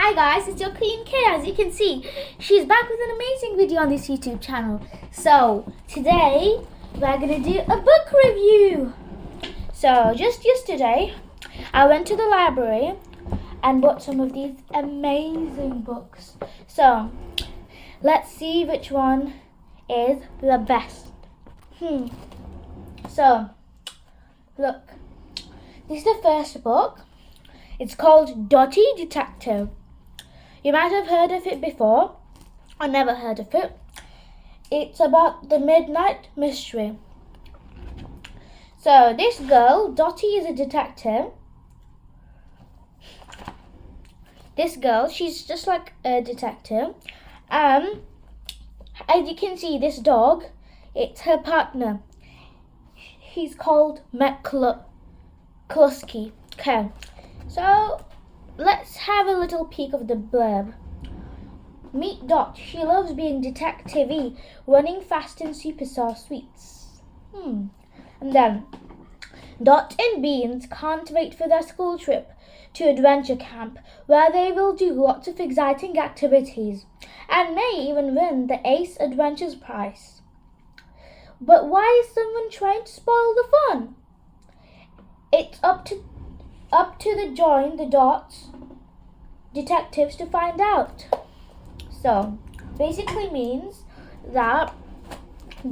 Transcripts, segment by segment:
Hi guys, it's your Queen K. As you can see, she's back with an amazing video on this YouTube channel. So today we're gonna do a book review. So just yesterday I went to the library and bought some of these amazing books. So let's see which one is the best. So look, this is the first book. It's called Dotty Detective. You might have heard of it before, or never heard of it. It's about the midnight mystery. So this girl, Dotty, is a detective. This girl, she's just like a detective. As you can see, this dog, it's her partner. He's called McCluskey. Okay. So, let's have a little peek of the blurb. Meet Dot. She loves being detective-y, running fast and superstar sweets. And then, Dot and Beans can't wait for their school trip to adventure camp, where they will do lots of exciting activities, and may even win the Ace Adventures prize. But why is someone trying to spoil the fun? It's up to the Join the Dots detectives to find out. So, basically means that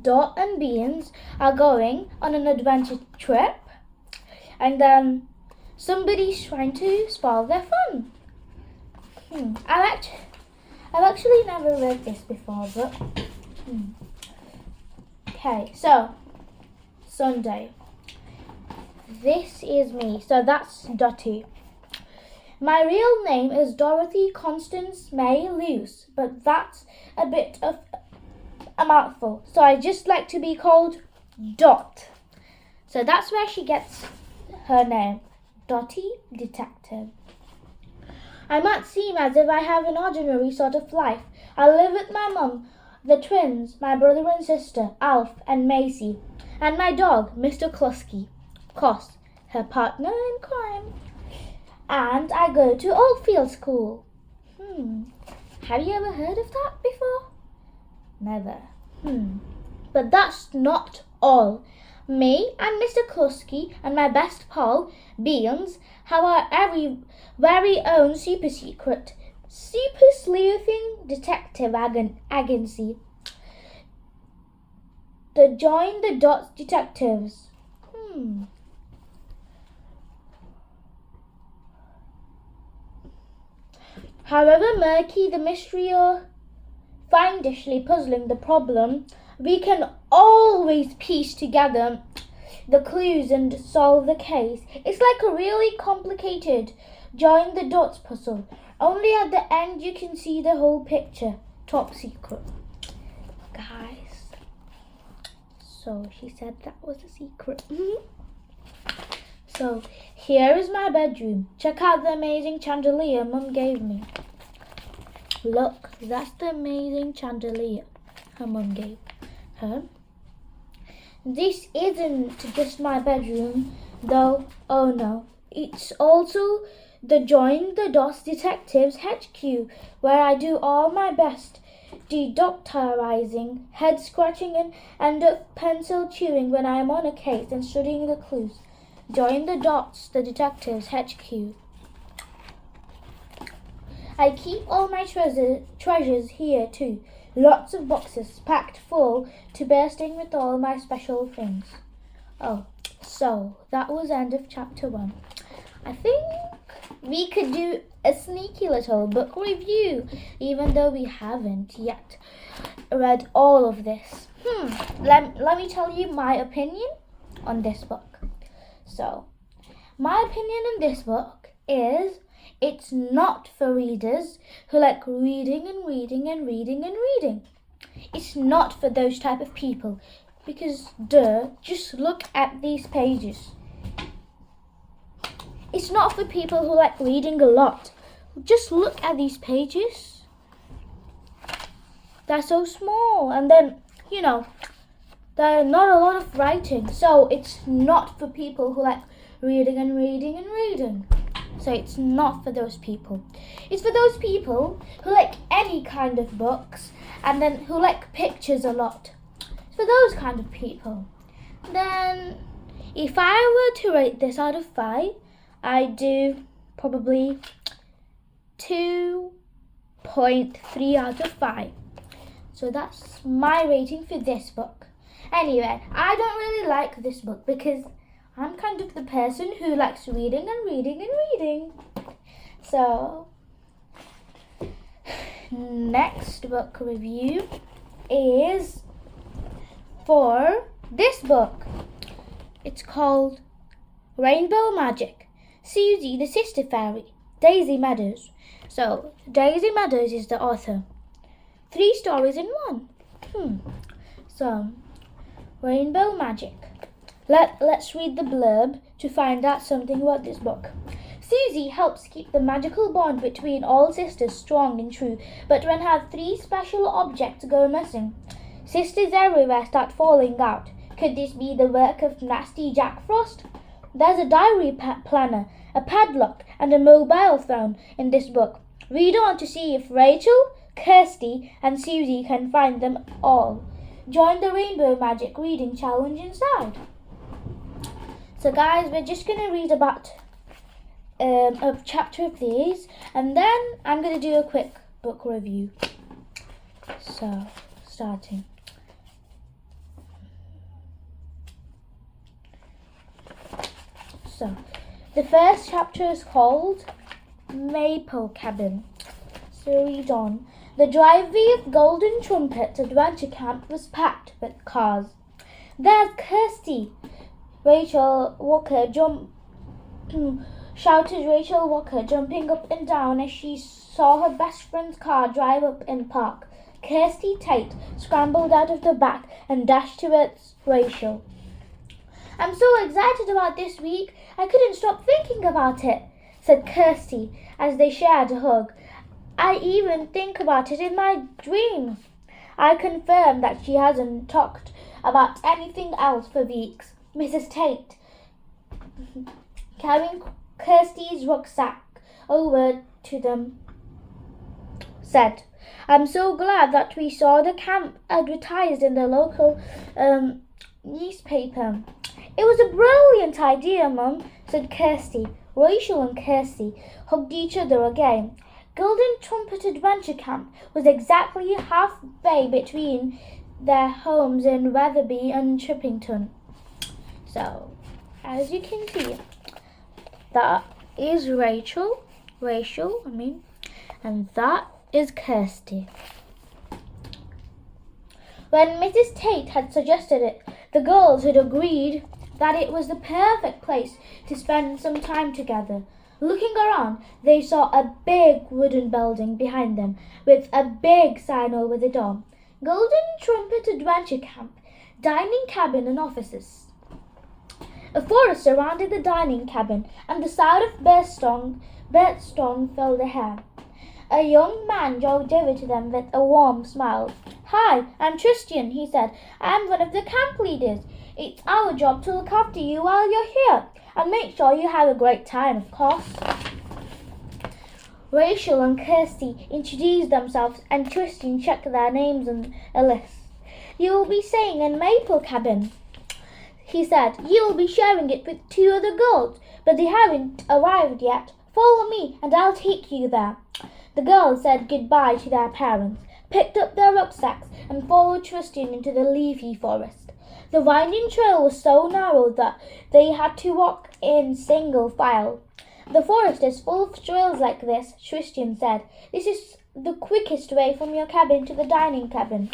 Dot and Beans are going on an adventure trip, and then somebody's trying to spoil their fun. I've actually never read this before, but okay. So, Sunday. This is me. So that's Dotty. My real name is Dorothy Constance May Luce, but that's a bit of a mouthful. So I just like to be called Dot. So that's where she gets her name, Dotty Detective. I might seem as if I have an ordinary sort of life. I live with my mum, the twins, my brother and sister, Alf and Maisie, and my dog, Mr. Clusky. Her partner in crime. And I go to Oldfield School. Have you ever heard of that before? Never. But that's not all. Me and Mr. Clusky and my best pal, Beans, have our very own super sleuthing detective agency. The Join the Dots Detectives. However murky the mystery or fiendishly puzzling the problem, we can always piece together the clues and solve the case. It's like a really complicated join the dots puzzle. Only at the end you can see the whole picture. Top secret. Guys. So she said that was a secret. So, here is my bedroom. Check out the amazing chandelier Mum gave me. Look, that's the amazing chandelier her mum gave her. This isn't just my bedroom, though. Oh no. It's also the Join the Dots Detectives HQ, where I do all my best dedoctorizing, head scratching, and pencil chewing when I am on a case and studying the clues. Join the Dots, the Detectives HQ. I keep all my treasures here too. Lots of boxes packed full to bursting with all my special things. Oh, so that was end of chapter 1. I think we could do a sneaky little book review, even though we haven't yet read all of this. Let me tell you my opinion on this book. So, my opinion on this book is it's not for readers who like reading and reading and reading and reading. It's not for those type of people because, just look at these pages. It's not for people who like reading a lot. Just look at these pages. They're so small, and then, there's not a lot of writing, so it's not for people who like reading and reading and reading. So it's not for those people. It's for those people who like any kind of books and then who like pictures a lot. It's for those kind of people. Then if I were to rate this out of 5, I'd do probably 2.3 out of 5. So that's my rating for this book. Anyway, I don't really like this book because I'm kind of the person who likes reading and reading and reading. So, next book review is for this book. It's called Rainbow Magic, Susie the Sister Fairy, Daisy Meadows. So, Daisy Meadows is the author. 3 stories in one. So, Rainbow Magic. Let's read the blurb to find out something about this book. Susie helps keep the magical bond between all sisters strong and true, but when her 3 special objects go missing, sisters everywhere start falling out. Could this be the work of nasty Jack Frost? There's a diary planner, a padlock, and a mobile phone in this book. Read on to see if Rachel, Kirsty, and Susie can find them all. Join the Rainbow Magic reading challenge inside. So guys, we're just going to read about a chapter of these, and then I'm going to do a quick book review. So, starting. So, the first chapter is called Maple Cabin. So read on. The driveway of Golden Trumpet Adventure Camp was packed with cars. There's Kirsty! shouted Rachel Walker, jumping up and down as she saw her best friend's car drive up and park. Kirsty Tate scrambled out of the back and dashed towards Rachel. I'm so excited about this week, I couldn't stop thinking about it, said Kirsty as they shared a hug. I even think about it in my dreams. I confirmed that she hasn't talked about anything else for weeks. Mrs. Tate, carrying Kirsty's rucksack over to them, said, I'm so glad that we saw the camp advertised in the local newspaper. It was a brilliant idea, Mum, said Kirsty. Rachel and Kirsty hugged each other again. Golden Trumpet Adventure Camp was exactly halfway between their homes in Wetherby and Trippington. So, as you can see, that is Rachel, and that is Kirsty. When Mrs. Tate had suggested it, the girls had agreed that it was the perfect place to spend some time together. Looking around, they saw a big wooden building behind them with a big sign over the door. Golden Trumpet Adventure Camp, dining cabin and offices. A forest surrounded the dining cabin, and the sound of birdsong filled the air. A young man jogged over to them with a warm smile. Hi, I'm Tristan, he said. I'm one of the camp leaders. It's our job to look after you while you're here, and make sure you have a great time, of course. Rachel and Kirsty introduced themselves, and Tristan checked their names on a list. You will be staying in Maple Cabin, he said. You will be sharing it with 2 other girls, but they haven't arrived yet. Follow me, and I'll take you there. The girls said goodbye to their parents, picked up their rucksacks, and followed Tristan into the leafy forest. The winding trail was so narrow that they had to walk in single file. The forest is full of trails like this, Tristan said. This is the quickest way from your cabin to the dining cabin.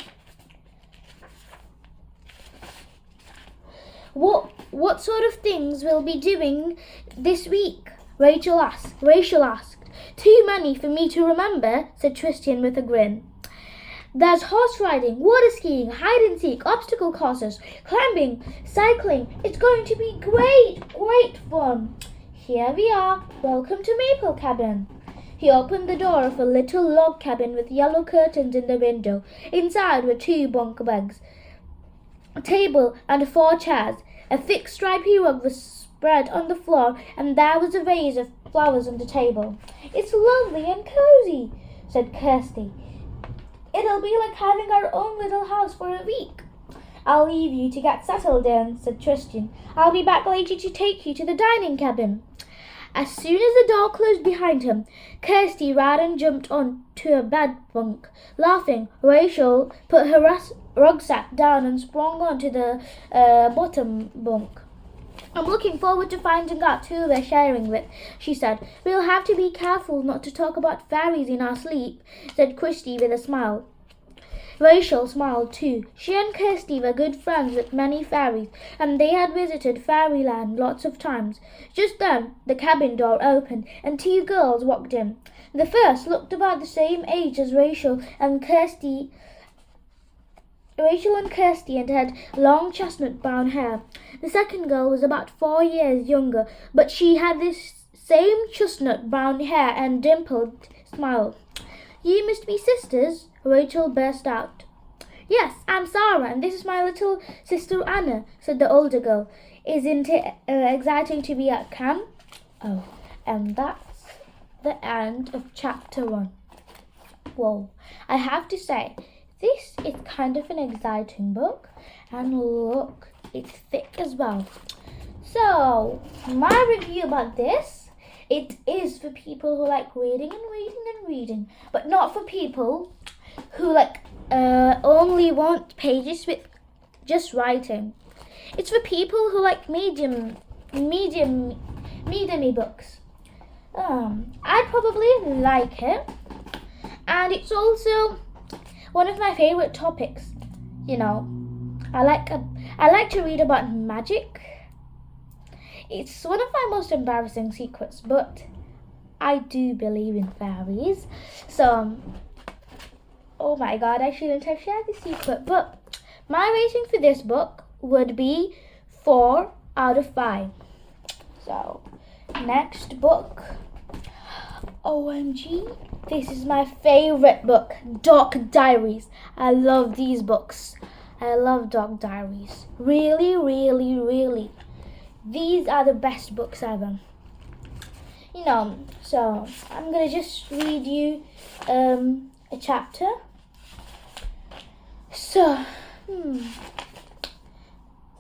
What sort of things will be doing this week? Rachel asked. Too many for me to remember, said Tristan with a grin. There's horse riding, water skiing, hide and seek, obstacle courses, climbing, cycling. It's going to be great fun. Here we are. Welcome to Maple Cabin. He opened the door of a little log cabin with yellow curtains in the window. Inside were 2 bunk beds, a table and 4 chairs. A thick stripy rug was spread on the floor, and there was a vase of flowers on the table. It's lovely and cozy, said Kirsty. It'll be like having our own little house for a week. I'll leave you to get settled in, said Tristan. I'll be back later to take you to the dining cabin. As soon as the door closed behind him, Kirsty ran and jumped onto a bed bunk. Laughing, Rachel put her rucksack down and sprung onto the bottom bunk. I'm looking forward to finding out who we're sharing with, she said. We'll have to be careful not to talk about fairies in our sleep, said Kirsty with a smile. Rachel smiled too. She and Kirsty were good friends with many fairies, and they had visited fairyland lots of times. Just then, the cabin door opened, and two girls walked in. The first looked about the same age as Rachel and Kirsty and had long chestnut brown hair. The second girl was about 4 years younger, but she had this same chestnut brown hair and dimpled smile. You must be sisters, Rachel burst out. Yes, I'm Sarah, and this is my little sister Anna, said the older girl. Isn't it exciting to be at camp? Oh, and that's the end of chapter 1. Whoa, I have to say, this is kind of an exciting book, and look, it's thick as well. So, my review about this, it is for people who like reading and reading and reading, but not for people who only want pages with just writing. It's for people who like medium books. I'd probably like it, and it's also one of my favorite topics. You know, I like to read about magic. It's one of my most embarrassing secrets, but I do believe in fairies. So, oh my god, I shouldn't have shared the secret. But my rating for this book would be 4 out of 5. So, next book. OMG, this is my favorite book, Dog Diaries. I love these books. I love Dog Diaries. Really, really, really. These are the best books ever. You know, so I'm going to just read you a chapter. So,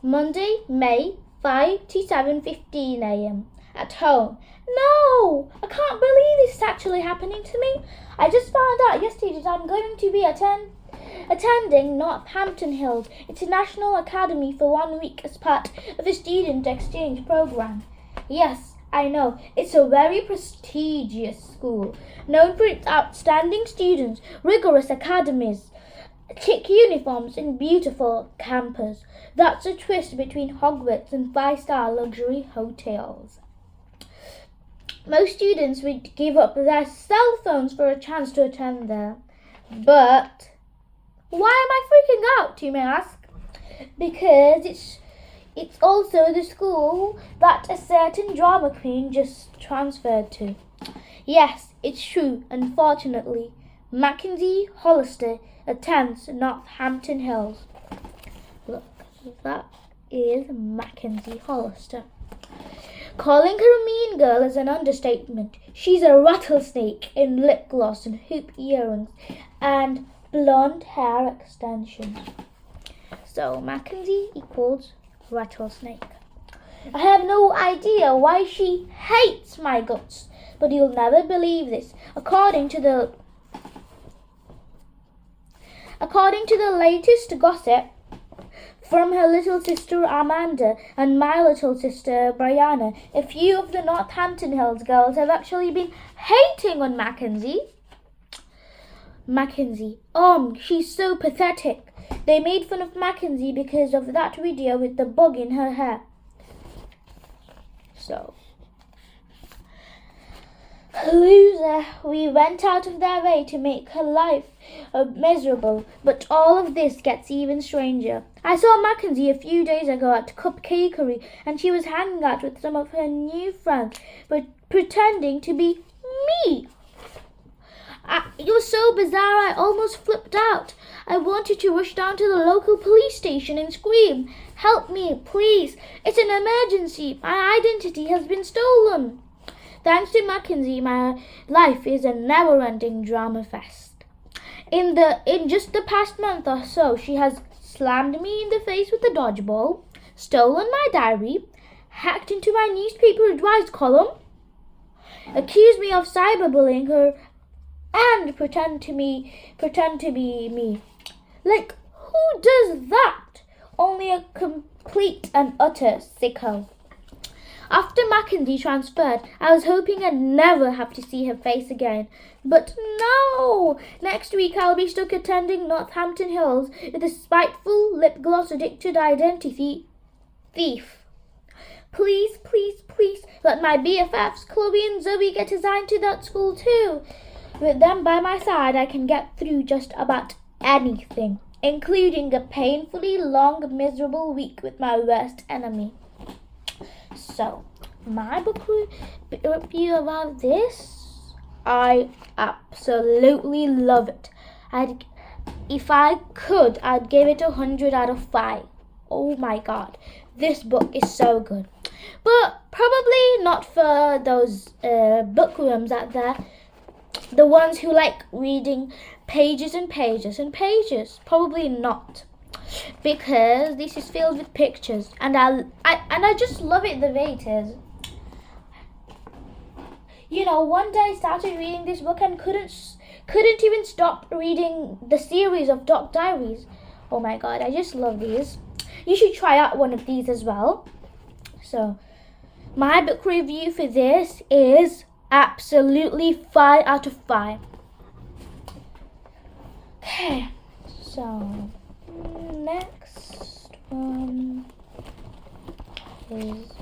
Monday, May 5 to 7:15 a.m. At home. No! I can't believe this is actually happening to me. I just found out yesterday that I'm going to be attending Northampton Hills International Academy for 1 week as part of a student exchange program. Yes, I know, it's a very prestigious school, known for its outstanding students, rigorous academies, chic uniforms, and beautiful campus. That's a twist between Hogwarts and 5-star luxury hotels. Most students would give up their cell phones for a chance to attend there. But why am I freaking out, you may ask? Because it's also the school that a certain drama queen just transferred to. Yes, it's true. Unfortunately, Mackenzie Hollister attends Northampton Hills. Look, that is Mackenzie Hollister. Calling her a mean girl is an understatement. She's a rattlesnake in lip gloss and hoop earrings and blonde hair extensions. So Mackenzie equals rattlesnake. I have no idea why she hates my guts, but you'll never believe this. According to the latest gossip from her little sister Amanda and my little sister Brianna, a few of the Northampton Hills girls have actually been hating on Mackenzie. She's so pathetic. They made fun of Mackenzie because of that video with the bug in her hair. So, loser, we went out of their way to make her life miserable, but all of this gets even stranger. I saw Mackenzie a few days ago at Cupcakery, and she was hanging out with some of her new friends, but pretending to be me. It was so bizarre I almost flipped out. I wanted to rush down to the local police station and scream, "Help me, please! It's an emergency! My identity has been stolen!" Thanks to Mackenzie, my life is a never-ending drama fest. In just the past month or so, she has slammed me in the face with a dodgeball, stolen my diary, hacked into my newspaper advice column, accused me of cyberbullying her, and pretend to be me. Like, who does that? Only a complete and utter sicko. After Mackenzie transferred, I was hoping I'd never have to see her face again. But no! Next week I'll be stuck attending Northampton Hills with a spiteful, lip gloss addicted identity thief. Please, please, please let my BFFs Chloe and Zoe get assigned to that school too. With them by my side, I can get through just about anything, including a painfully long, miserable week with my worst enemy. So, my book review about this, I absolutely love it. If I could, I'd give it 100 out of 5. Oh my god, this book is so good. But probably not for those bookworms out there, the ones who like reading pages and pages and pages. Probably not, because this is filled with pictures, and I just love it the way it is. You know, one day I started reading this book and couldn't even stop reading the series of Doc Diaries. Oh my god, I just love these. You should try out one of these as well. So, my book review for this is absolutely 5 out of 5. Okay, so next one is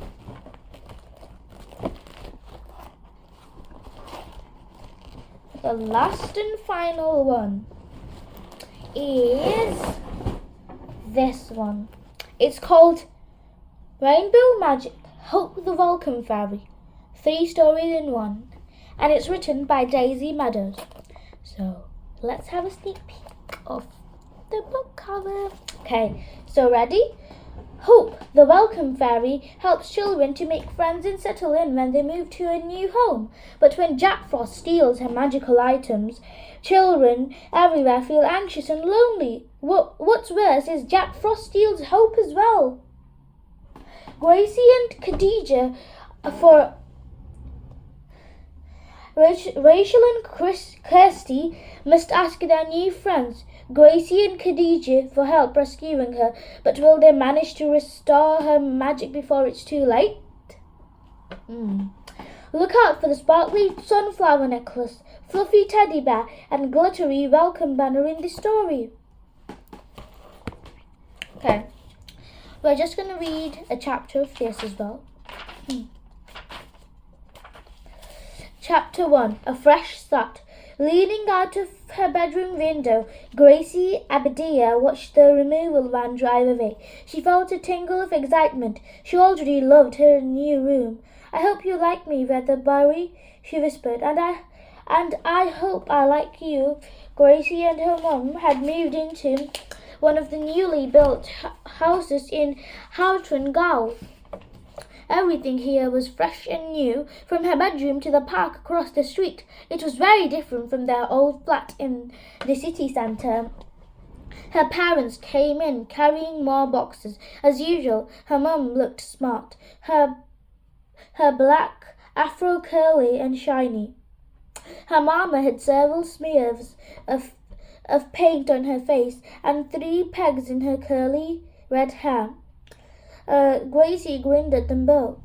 the last and final one is this one. It's called Rainbow Magic, Hope the Welcome Fairy. 3 stories in one. And it's written by Daisy Meadows. So let's have a sneak peek of the book cover. Okay, so ready? Hope, the Welcome Fairy, helps children to make friends and settle in when they move to a new home. But when Jack Frost steals her magical items, children everywhere feel anxious and lonely. What's worse is Jack Frost steals Hope as well. Gracie and Khadijah for Rachel and Kirsty must ask their new friends, Gracie and Khadijah, for help rescuing her, but will they manage to restore her magic before it's too late? Look out for the sparkly sunflower necklace, fluffy teddy bear, and glittery welcome banner in the story. Okay, we're just going to read a chapter of this as well. Chapter 1, A Fresh Start. Leaning out of her bedroom window, Gracie Abadia watched the removal van drive away. She felt a tingle of excitement. She already loved her new room. I hope you like me, Weatherbury, she whispered, and I hope I like you. Gracie and her mum had moved into one of the newly built houses in Houghton Gow. Everything here was fresh and new, from her bedroom to the park across the street. It was very different from their old flat in the city centre. Her parents came in carrying more boxes. As usual, her mum looked smart, her black afro curly and shiny. Her mama had several smears of paint on her face and 3 pegs in her curly red hair. Gracie grinned at them both.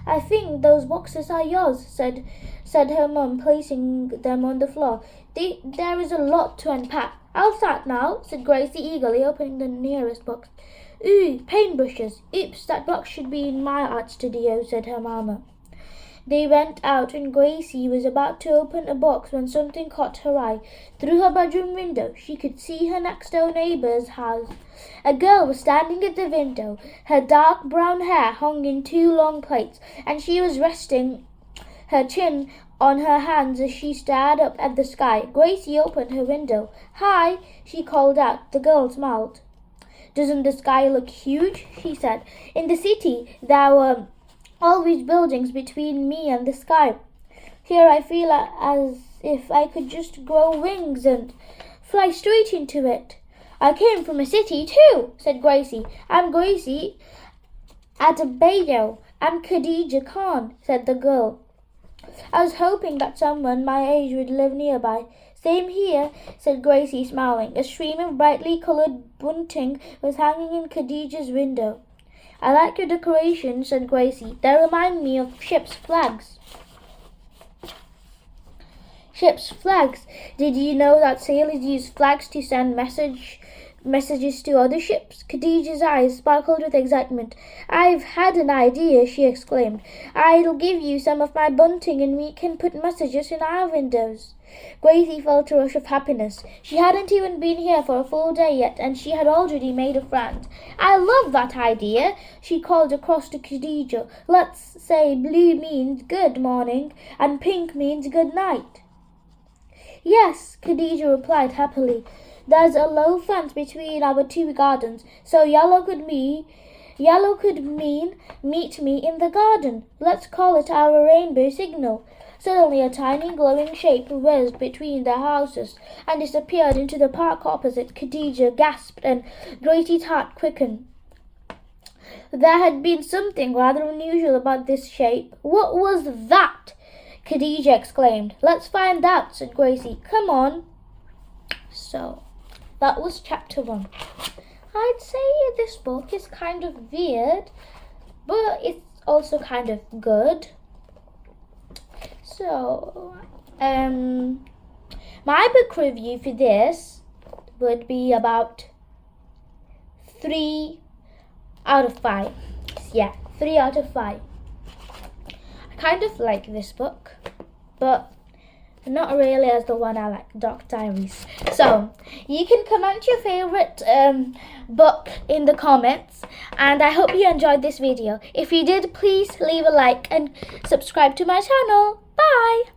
I think those boxes are yours, said her mum, placing them on the floor. There is a lot to unpack. I'll start now, said Gracie eagerly, opening the nearest box. Ooh, paintbrushes. Oops, that box should be in my art studio, said her mama. They went out, and Gracie was about to open a box when something caught her eye. Through her bedroom window, she could see her next-door neighbour's house. A girl was standing at the window. Her dark brown hair hung in 2 long plaits, and she was resting her chin on her hands as she stared up at the sky. Gracie opened her window. Hi, she called out. The girl smiled. Doesn't the sky look huge? She said. In the city, there were always buildings between me and the sky. Here I feel as if I could just grow wings and fly straight into it. I came from a city too, said Gracie. I'm Gracie Adebayo. I'm Khadija Khan, said the girl. I was hoping that someone my age would live nearby. Same here, said Gracie, smiling. A stream of brightly coloured bunting was hanging in Khadija's window. I like your decorations, said Gracie. They remind me of ships' flags. Ships' flags. Did you know that sailors use flags to send messages to other ships? Khadija's eyes sparkled with excitement. I've had an idea, she exclaimed. I'll give you some of my bunting and we can put messages in our windows. Gracie felt a rush of happiness. She hadn't even been here for a full day yet, and she had already made a friend. I love that idea, she called across to Khadija. Let's say blue means good morning, and pink means good night. Yes, Khadija replied happily. There's a low fence between our two gardens, so yellow could mean meet me in the garden. Let's call it our rainbow signal. Suddenly a tiny glowing shape whizzed between their houses and disappeared into the park opposite. Khadija gasped and Gracie's heart quickened. There had been something rather unusual about this shape. What was that? Khadija exclaimed. Let's find out, said Gracie. Come on. So, that was chapter 1. I'd say this book is kind of weird, but it's also kind of good. So, my book review for this would be about 3 out of 5. Yeah, 3 out of 5. I kind of like this book, but not really as the one I like, Dark Diaries. So, you can comment your favorite book in the comments, and I hope you enjoyed this video. If you did, please leave a like and subscribe to my channel. Bye!